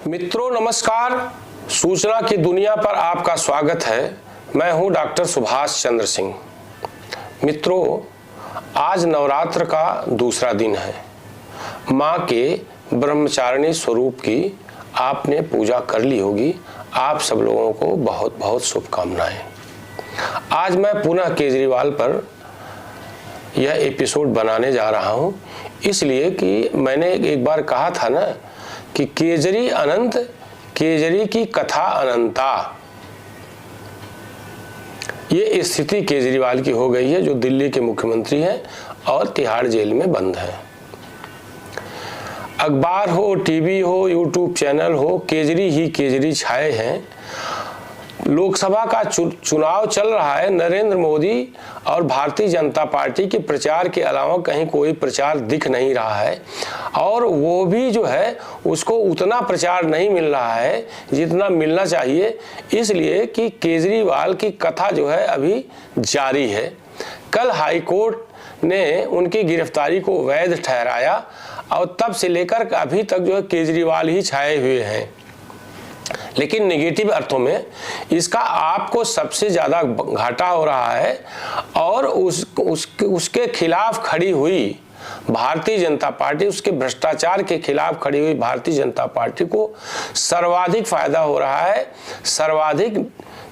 मित्रों नमस्कार। सूचना की दुनिया पर आपका स्वागत है। मैं हूं डॉक्टर सुभाष चंद्र सिंह। मित्रों, आज नवरात्र का दूसरा दिन है। मां के ब्रह्मचारिणी स्वरूप की आपने पूजा कर ली होगी। आप सब लोगों को बहुत बहुत शुभकामनाएं। आज मैं पुनः केजरीवाल पर यह एपिसोड बनाने जा रहा हूं, इसलिए कि मैंने एक बार कहा था ना कि केजरी अनंत, केजरी की कथा अनंता। ये स्थिति केजरीवाल की हो गई है, जो दिल्ली के मुख्यमंत्री हैं और तिहाड़ जेल में बंद हैं। अखबार हो, टीवी हो, यूट्यूब चैनल हो, केजरी ही केजरी छाए हैं। लोकसभा का चुनाव चल रहा है। नरेंद्र मोदी और भारतीय जनता पार्टी के प्रचार के अलावा कहीं कोई प्रचार दिख नहीं रहा है, और वो भी जो है उसको उतना प्रचार नहीं मिल रहा है जितना मिलना चाहिए, इसलिए कि केजरीवाल की कथा जो है अभी जारी है। कल हाईकोर्ट ने उनकी गिरफ्तारी को वैध ठहराया और तब से लेकर अभी तक जो है केजरीवाल ही छाए हुए हैं। लेकिन नेगेटिव अर्थों में इसका आपको सबसे ज्यादा घाटा हो रहा है, और उसके खिलाफ खड़ी हुई भारतीय जनता पार्टी, उसके भ्रष्टाचार के खिलाफ खड़ी हुई भारतीय जनता पार्टी को सर्वाधिक फायदा हो रहा है। सर्वाधिक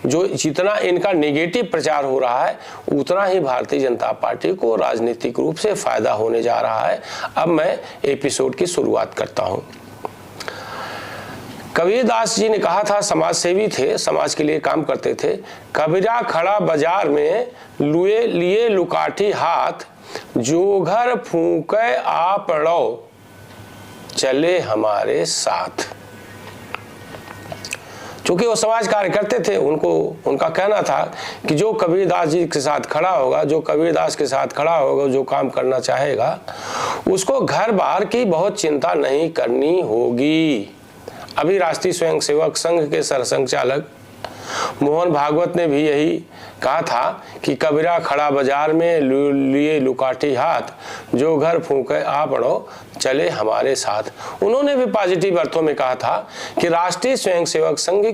जो जितना इनका नेगेटिव प्रचार हो रहा है, उतना ही भारतीय जनता पार्टी को राजनीतिक रूप से फायदा होने जा रहा है। अब मैं एपिसोड की शुरुआत करता हूं। कबीरदास जी ने कहा था, समाज सेवी थे, समाज के लिए काम करते थे। कबीरा खड़ा बाजार में लिए लुकाठी हाथ, जो घर फूंके आप रो चले हमारे साथ। चूंकि वो समाज कार्य करते थे, उनका कहना था कि जो कबीरदास जी के साथ खड़ा होगा, जो कबीरदास के साथ खड़ा होगा, जो काम करना चाहेगा, उसको घर बार की बहुत चिंता नहीं करनी होगी। अभी राष्ट्रीय स्वयंसेवक संघ के सरसंघचालक मोहन भागवत ने भी यही कहा था कि कबीरा खड़ा बाजार में लिए लुकाठी हाथ, जो घर फूंके आप रो चले हमारे साथ। उन्होंने भी पॉजिटिव अर्थों में कहा था कि राष्ट्रीय स्वयंसेवक संघ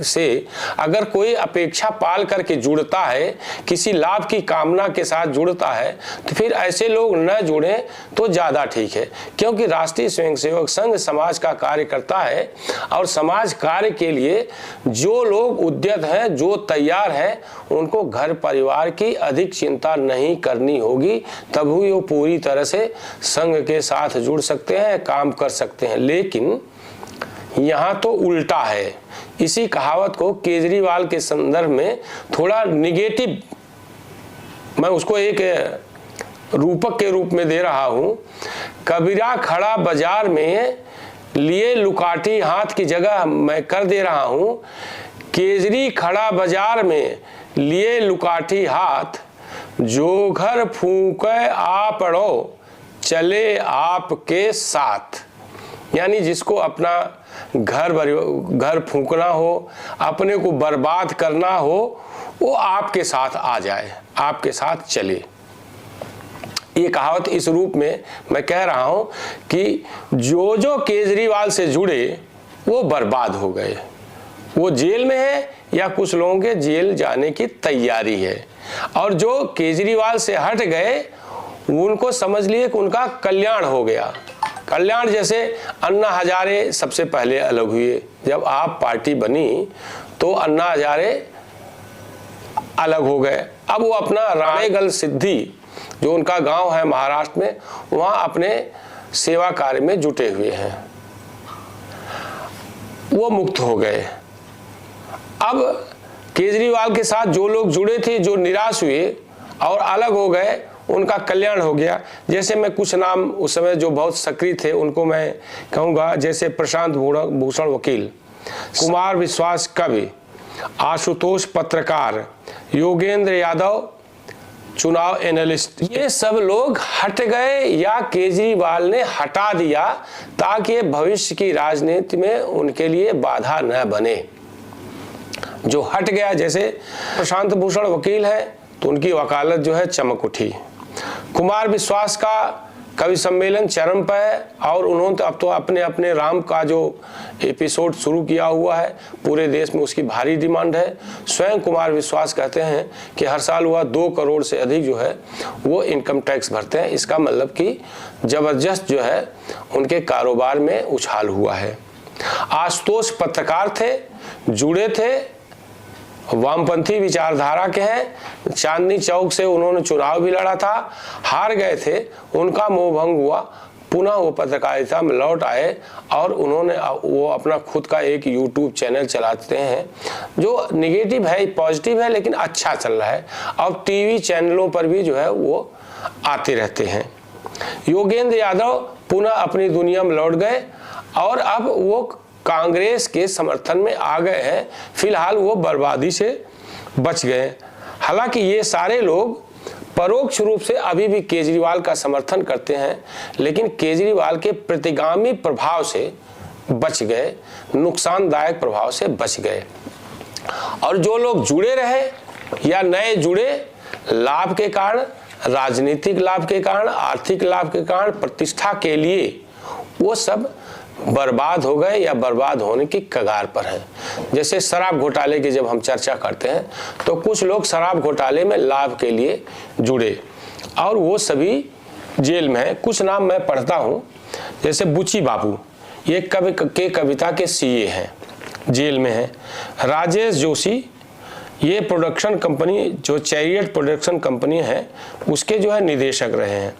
से अगर कोई अपेक्षा पाल करके जुड़ता है, किसी लाभ की कामना के साथ जुड़ता है, तो फिर ऐसे लोग न जुड़े तो ज्यादा ठीक है। क्योंकि राष्ट्रीय स्वयंसेवक संघ समाज का कार्य करता है, और समाज कार्य के लिए जो लोग उद्यत हैं, जो तैयार हैं, उनको घर परिवार की अधिक चिंता नहीं करनी होगी। तभी वो पूरी तरह से संघ के साथ जुड़ सकते हैं, काम कर सकते हैं। लेकिन यहां तो उल्टा है। इसी कहावत को केजरीवाल के संदर्भ में थोड़ा निगेटिव मैं उसको एक रूपक के रूप में दे रहा हूं। कबीरा खड़ा बाजार में लिए लुकाठी हाथ की जगह मैं कर दे रहा हूं, केजरी खड़ा बाजार में लिए लुकाठी हाथ, जो घर फूंके आप रो चले आपके साथ। यानी जिसको अपना घर फूंकना हो, अपने को बर्बाद करना हो, वो आपके साथ आ जाए, आपके साथ चले। ये कहावत इस रूप में मैं कह रहा हूं कि जो केजरीवाल से जुड़े वो बर्बाद हो गए। वो जेल में है या कुछ लोगों के जेल जाने की तैयारी है, और जो केजरीवाल से हट गए उनको समझ लिए कि उनका कल्याण हो गया। कल्याण जैसे अन्ना हजारे सबसे पहले अलग हुए। जब आप पार्टी बनी तो अन्ना हजारे अलग हो गए। अब वो अपना राणेगल सिद्धि, जो उनका गांव है महाराष्ट्र में, वहां अपने सेवा कार्य में जुटे हुए हैं। वो मुक्त हो गए। अब केजरीवाल के साथ जो लोग जुड़े थे, जो निराश हुए और अलग हो गए, उनका कल्याण हो गया। जैसे मैं कुछ नाम उस समय जो बहुत सक्रिय थे उनको मैं कहूँगा, जैसे प्रशांत भूषण वकील, कुमार विश्वास कवि, आशुतोष पत्रकार, योगेंद्र यादव चुनाव एनालिस्ट, ये सब लोग हट गए या केजरीवाल ने हटा दिया, ताकि भविष्य की राजनीति में उनके लिए बाधा न बने। जो हट गया, जैसे प्रशांत भूषण वकील है तो उनकी वकालत जो है चमक उठी। कुमार विश्वास का कवि सम्मेलन चरम पर है और उन्होंने तो अब तो अपने अपने राम का जो एपिसोड शुरू किया हुआ है, पूरे देश में उसकी भारी डिमांड है। स्वयं कुमार विश्वास कहते हैं कि हर साल वह 2 करोड़ से अधिक जो है वो इनकम टैक्स भरते हैं। इसका मतलब कि जबरदस्त जो है उनके कारोबार में उछाल हुआ है। आशुतोष पत्रकार थे, जुड़े थे, वामपंथी विचारधारा के हैं। चांदनी चौक से उन्होंने चुनाव भी लड़ा था, हार गए थे, उनका मोह भंग हुआ, पुनः वो पत्रकारिता में लौट आए और उन्होंने वो अपना खुद का एक यूट्यूब चैनल चलाते हैं जो निगेटिव है, पॉजिटिव है, लेकिन अच्छा चल रहा है। और टीवी चैनलों पर भी जो है वो आते रहते हैं। योगेंद्र यादव पुनः अपनी दुनिया में लौट गए और अब वो कांग्रेस के समर्थन में आ गए हैं। फिलहाल वो बर्बादी से बच गए। हालांकि ये सारे लोग परोक्ष रूप से अभी भी केजरीवाल का समर्थन करते हैं, लेकिन केजरीवाल के प्रतिगामी प्रभाव से बच गए, नुकसानदायक प्रभाव से बच गए। और जो लोग जुड़े रहे या नए जुड़े, लाभ के कारण, राजनीतिक लाभ के कारण, आर्थिक लाभ के कारण, प्रतिष्ठा के लिए, वो सब बर्बाद हो गए या बर्बाद होने की कगार पर हैं। जैसे शराब घोटाले की जब हम चर्चा करते हैं तो कुछ लोग शराब घोटाले में लाभ के लिए जुड़े और वो सभी जेल में हैं। कुछ नाम मैं पढ़ता हूँ, जैसे बुची बाबू, ये कविता के सीए हैं, जेल में हैं। राजेश जोशी, ये प्रोडक्शन कंपनी जो चैरियट प्रोडक्शन कंपनी है उसके जो है निदेशक रहे हैं।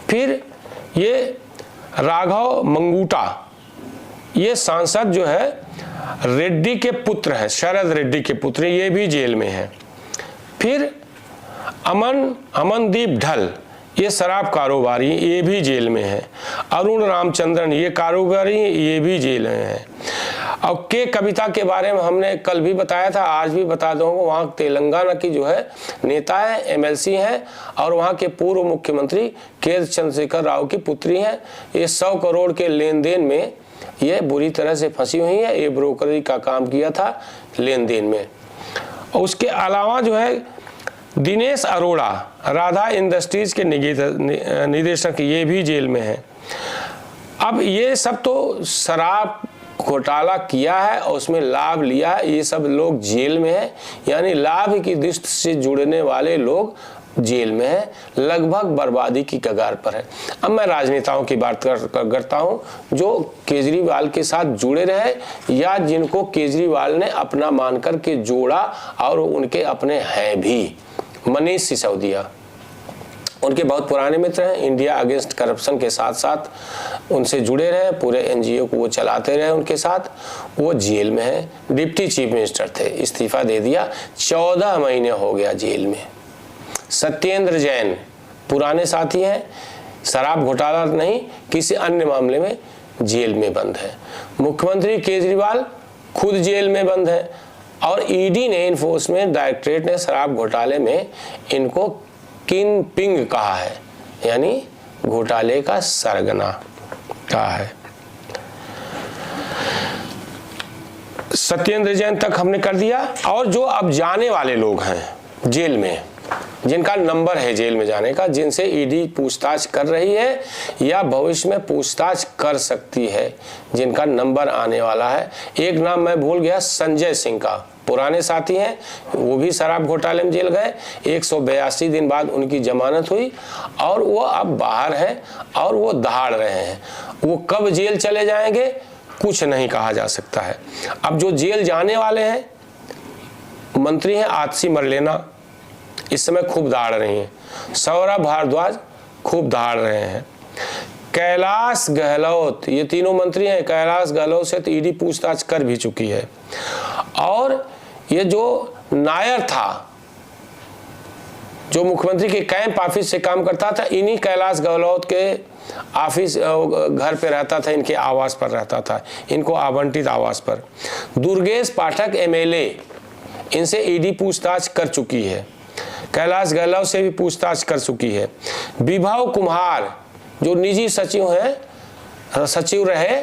फिर ये राघव मंगूटा, ये सांसद जो है रेड्डी के पुत्र हैं, शरद रेड्डी के पुत्र, ये भी जेल में हैं। फिर अमनदीप ढल, ये शराब कारोबारी, ये भी जेल में है। अरुण रामचंद्रन, ये कारोबारी, ये भी जेल में है। और के कविता के बारे में हमने कल भी बताया था, आज भी बता दूंगा। वहाँ तेलंगाना की जो है नेता है, एमएलसी हैं और वहाँ के पूर्व मुख्यमंत्री के चंद्रशेखर राव की पुत्री हैं। ये 100 करोड़ के लेन देन में ये बुरी तरह से फंसी हुई है। ये ब्रोकरी का काम किया था लेन देन में। और उसके अलावा जो है दिनेश अरोड़ा, राधा इंडस्ट्रीज के निदेशक, ये भी जेल में है। अब ये सब तो शराब घोटाला किया है और उसमें लाभ लिया है, ये सब लोग जेल में है। यानी लाभ की दृष्टि से जुड़ने वाले लोग जेल में है, लगभग बर्बादी की कगार पर है। अब मैं राजनेताओं की बात करता हूं जो केजरीवाल के साथ जुड़े रहे या जिनको केजरीवाल ने अपना मानकर के जोड़ा और उनके अपने हैं भी। मनीष सिसोदिया, उनके बहुत पुराने मित्र हैं, इंडिया अगेंस्ट करप्शन के साथ साथ उनसे जुड़े रहे, पूरे एनजीओ को वो चलाते रहे उनके साथ। वो जेल में है, डिप्टी चीफ मिनिस्टर थे, इस्तीफा दे दिया, 14 महीने हो गया जेल में। सत्येंद्र जैन पुराने साथी हैं, शराब घोटाला नहीं, किसी अन्य मामले में जेल में बंद है। मुख्यमंत्री केजरीवाल खुद जेल में बंद है और ईडी ने, इन्फोर्समेंट डायरेक्टरेट ने शराब घोटाले में इनको किंग पिंग कहा है, यानी घोटाले का सरगना कहा है। सत्येंद्र जैन तक हमने कर दिया। और जो अब जाने वाले लोग हैं जेल में, जिनका नंबर है जेल में जाने का, जिनसे ईडी पूछताछ कर रही है या भविष्य में पूछताछ कर सकती है, जिनका नंबर आने वाला है। एक नाम मैं भूल गया, संजय सिंह का, पुराने साथी हैं, वो भी शराब घोटाले में जेल गए। 182 दिन बाद उनकी जमानत हुई और वो अब बाहर हैं और वो दहाड़ रहे हैं। वो कब जेल चले जाएंगे कुछ नहीं कहा जा सकता है। अब जो जेल जाने वाले हैं मंत्री हैं, आतिशी मरलेना इस समय खूब दहाड़ रही हैं, सौरभ भारद्वाज खूब दहाड़ रहे हैं, कैलाश गहलोत, ये तीनों मंत्री हैं। कैलाश गहलोत से तो ईडी पूछताछ कर भी चुकी है। और ये जो नायर था, जो मुख्यमंत्री के कैंप ऑफिस से काम करता था, इन्हीं कैलाश गहलोत के ऑफिस घर पे रहता था, इनके आवास पर रहता था, इनको आवंटित आवास पर। दुर्गेश पाठक एमएलए, इनसे ईडी पूछताछ कर चुकी है। कैलाश गहलोत से भी पूछताछ कर चुकी है। विभव कुमार जो निजी सचिव हैं, सचिव रहे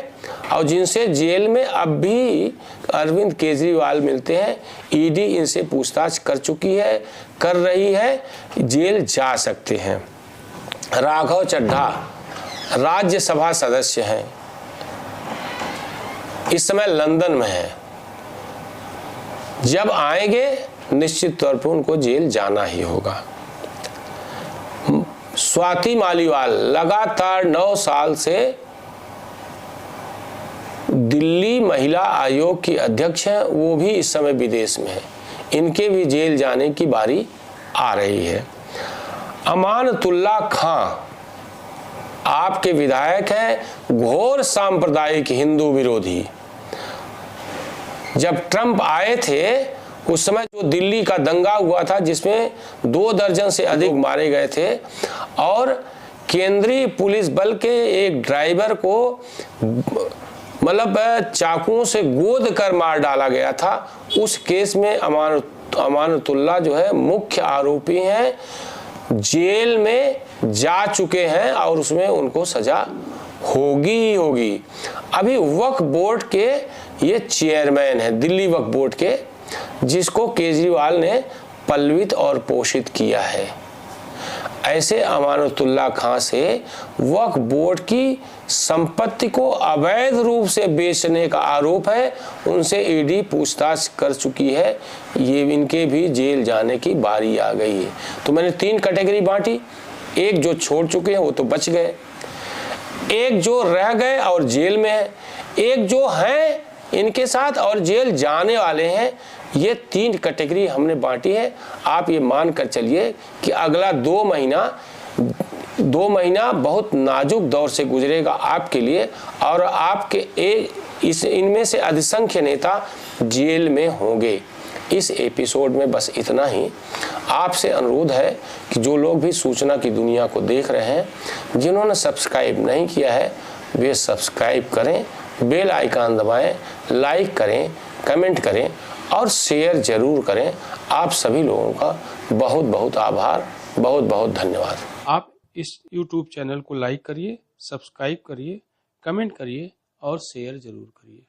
और जिनसे जेल में अब भी अरविंद केजरीवाल मिलते हैं, ईडी इनसे पूछताछ कर चुकी है, कर रही है, जेल जा सकते हैं। राघव चड्ढा राज्यसभा सदस्य हैं, इस समय लंदन में हैं। जब आएंगे निश्चित तौर पर उनको जेल जाना ही होगा। स्वाति मालीवाल लगातार 9 साल से दिल्ली महिला आयोग की अध्यक्ष हैं, वो भी इस समय विदेश में है। इनके भी जेल जाने की बारी आ रही है। अमानतुल्लाह खां आपके विधायक हैं, घोर सांप्रदायिक हिंदू विरोधी। जब ट्रंप आए थे उस समय जो दिल्ली का दंगा हुआ था जिसमें 2 दर्जन से अधिक मारे गए थे और केंद्रीय पुलिस बल के एक ड्राइवर को मतलब चाकुओं से गोद कर मार डाला गया था, उस केस में अमानतुल्लाह जो है मुख्य आरोपी हैं, जेल में जा चुके हैं और उसमें उनको सजा होगी ही होगी। अभी वक्फ बोर्ड के ये चेयरमैन है, दिल्ली वक्फ बोर्ड के, जिसको केजरीवाल ने पल्वित और पोषित किया है। ऐसे अमानतुल्लाह खां से वक्फ बोर्ड की संपत्ति को अवैध रूप से बेचने का आरोप है, उनसे ईडी पूछताछ कर चुकी है। ये इनके भी जेल जाने की बारी आ गई है। तो मैंने 3 कैटेगरी बांटी, एक जो छोड़ चुके हैं वो तो बच गए, एक जो रह गए और जेल में है, एक जो हैं इनके साथ और जेल जाने वाले हैं। ये 3 कैटेगरी हमने बांटी है। आप ये मान कर चलिए कि अगला 2 महीना बहुत नाजुक दौर से गुजरेगा आपके लिए, और आपके इनमें से अधिसंख्य नेता जेल में होंगे। इस एपिसोड में बस इतना ही। आपसे अनुरोध है कि जो लोग भी सूचना की दुनिया को देख रहे हैं, जिन्होंने सब्सक्राइब नहीं किया है वे सब्सक्राइब करें, बेल आइकन दबाएं, लाइक करें, कमेंट करें और शेयर जरूर करें। आप सभी लोगों का बहुत बहुत आभार, बहुत बहुत धन्यवाद। आप इस YouTube चैनल को लाइक करिए, सब्सक्राइब करिए, कमेंट करिए और शेयर जरूर करिए।